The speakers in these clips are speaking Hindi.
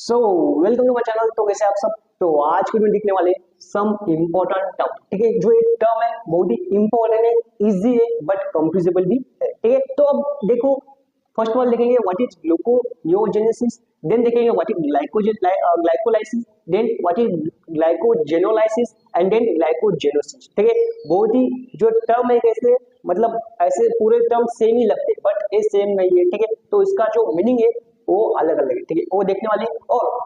So welcome to my channel. तो कैसे आप सब। तो आज की वीडियो दिखने वाले सम इम्पोर्टेंट टर्म। ठीक है, जो एक टर्म है बहुत ही इंपॉर्टेंट है, इजी है बट कंफ्यूजेबल भी है। ठीक है, तो अब देखो, फर्स्ट ऑफ ऑल देखेंगे व्हाट इज ग्लूकोनियोजेनेसिस, देन देखेंगे what is glycolysis, then what is glycogenolysis and then glycogenosis. ठीक है, बहुत ही जो टर्म है कैसे, मतलब ऐसे पूरे टर्म सेम ही लगते हैं बट ये सेम नहीं है। ठीक है, तो इसका जो मीनिंग है वो अलग अलग है। ठीक है, वो देखने वाले।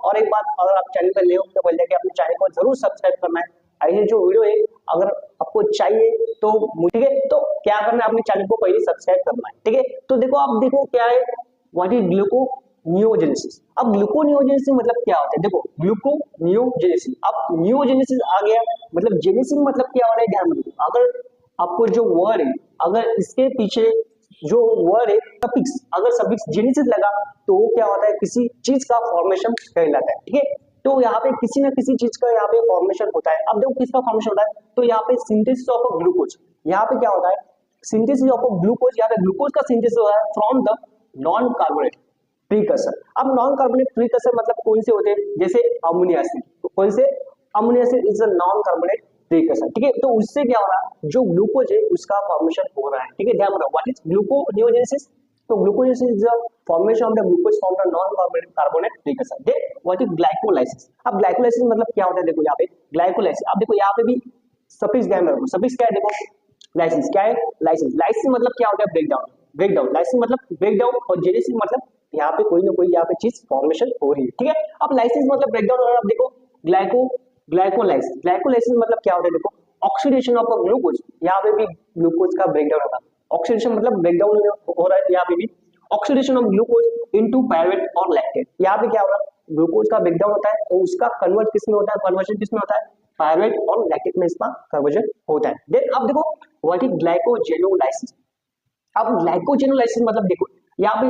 और एक बात, अगर आप चैनल पर नए हो तो बोल दे कि अपने चैनल को जरूर सब्सक्राइब करना है। ऐसे जो वीडियो है अगर आपको चाहिए तो ठीक है, तो क्या करना है, अपने चैनल को पहले सब्सक्राइब करना है। ठीक है, तो देखो, आप देखो क्या है, व्हाट इज ग्लूकोनियोजेनेसिस। अब ग्लूकोनियोजेनेसिस मतलब क्या होता है, देखो ग्लूकोनियोजेनेसिस, अब नियोजेनेसिस आ गया, मतलब जेनेसिस मतलब क्या हो रहा है, ध्यान में रखो। अगर आपको जो वर्ड है, अगर इसके पीछे जो वर्ड है सफिक्स, अगर सफिक्स जेनेसिस लगा तो वो क्या होता है, किसी चीज का फॉर्मेशन कहलाता है। ठीक है, तो यहाँ पे किसी न किसी चीज का यहाँ पे फॉर्मेशन होता है। अब देखो किसका फॉर्मेशन होता है, तो यहाँ पे सिंथेसिस ऑफ ग्लूकोज, यहाँ पे क्या होता है, सिंथेसिस ऑफ ग्लूकोज, यहाँ पे ग्लूकोज का सिंथेसिस होता है from the non carbonate precursor. अब नॉन कार्बोनेट प्रीकर्सर मतलब कौन से होते हैं, जैसे अमोनिया एसिड। तो कौन से, ammonia acid is a non carbonate precursor. ठीक है, तो उससे क्या हो रहा है, जो ग्लूकोज है उसका फॉर्मेशन हो रहा है। ठीक है, ध्यान रखो व्हाट इज ग्लूकोनियोजेनेसिस। तो gluconeogenesis is the formation of the glucose from the non carbonate precursor. Then what is glycolysis. अब ग्लाइकोलाइसिस मतलब क्या होता है, देखो यहाँ पे ग्लाइकोलाइसिस, अब देखो यहाँ पे भी सफिक्स ध्यान रखो, सफिक्स क्या है, देखो लाइसिस क्या है, लाइसिस, लाइसिस मतलब क्या होता है, ब्रेकडाउन, ब्रेकडाउन, लाइसिस मतलब ब्रेकडाउन, और जेनेसिस मतलब यहाँ पे कोई ना कोई यहाँ पे चीज फॉर्मेशन हो रही है। ठीक है, अब लाइसिस मतलब ब्रेकडाउन, और अब देखो ग्लाइकोलाइसिस, ग्लाइकोलाइसिस मतलब क्या होता है, देखो ऑक्सीडेशन ऑफ ग्लूकोज, यहाँ पे भी ग्लूकोज का ब्रेकडाउन होता है। ऑक्सीडेशन मतलब ब्रेकडाउन हो रहा है, यहाँ पे भी oxidation of glucose into pyruvate और लैक्टेट। यहाँ पे क्या हो रहा है, ग्लूकोज का ब्रेकडाउन होता है और उसका कन्वर्ट किसमें होता है, कन्वर्जन किसमें होता है, पायरुवेट और लैक्टेट में इसका कन्वर्जन होता है। देन अब देखो व्हाट इज ग्लाइकोजेनोलाइसिस। अब ग्लाइकोजेनोलाइसिस मतलब देखो यहाँ पे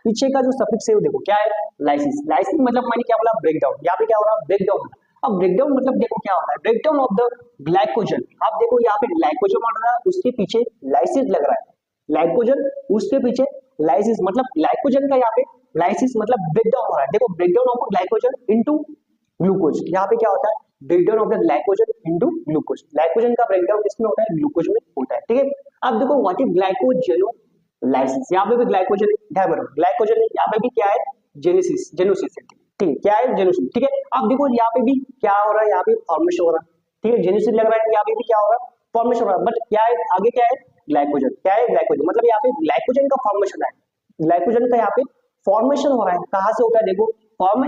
पीछे का जो सफिक्स है वो देखो क्या है, लाइसिस, लाइसिस मतलब मैंने क्या बोला, ब्रेकडाउन, यहाँ पे क्या हो रहा है, ब्रेकडाउन। अब ब्रेकडाउन मतलब देखो क्या होता है, ब्रेकडाउन ऑफ द ग्लाइकोजन। आप देखो यहाँ पे ग्लाइकोजन बढ़ रहा है, उसके पीछे लाइसिस लग रहा है, ग्लाइकोजन उसके पीछे लाइसिस, मतलब ग्लाइकोजन का यहाँ पे लाइसिस मतलब ब्रेकडाउन हो रहा है। देखो breakdown of glycogen into glucose, यहाँ पे क्या होता है, breakdown of the glycogen into glucose, glycogen का ब्रेकडाउन किसमें होता है, ग्लूकोज में होता है। ठीक है, अब देखो व्हाट इज ग्लाइकोजेनोलाइसिस, यहाँ पे भी ग्लाइकोजन, ध्यान रखो ग्लाइकोजन, यहाँ पे भी क्या है, जेनेसिस, जेनोसिस है। ठीक है, क्या है, जेनोसिस। ठीक है, अब देखो यहाँ पे भी क्या हो रहा है, यहाँ पे फॉर्मेशन हो रहा है। ठीक है, जेनेसिस लग रहा है, यहाँ पे भी क्या हो रहा है, फॉर्मेशन हो रहा है, बट क्या है आगे, क्या है, ग्लाइकोजन, क्या है, ग्लाइकोजन, मतलब यहाँ पे ग्लाइकोजन का फॉर्मेशन है, ग्लाइकोजन का यहाँ पे फॉर्मेशन हो रहा है। कहाँ से होता है, देखो फॉर्मेशन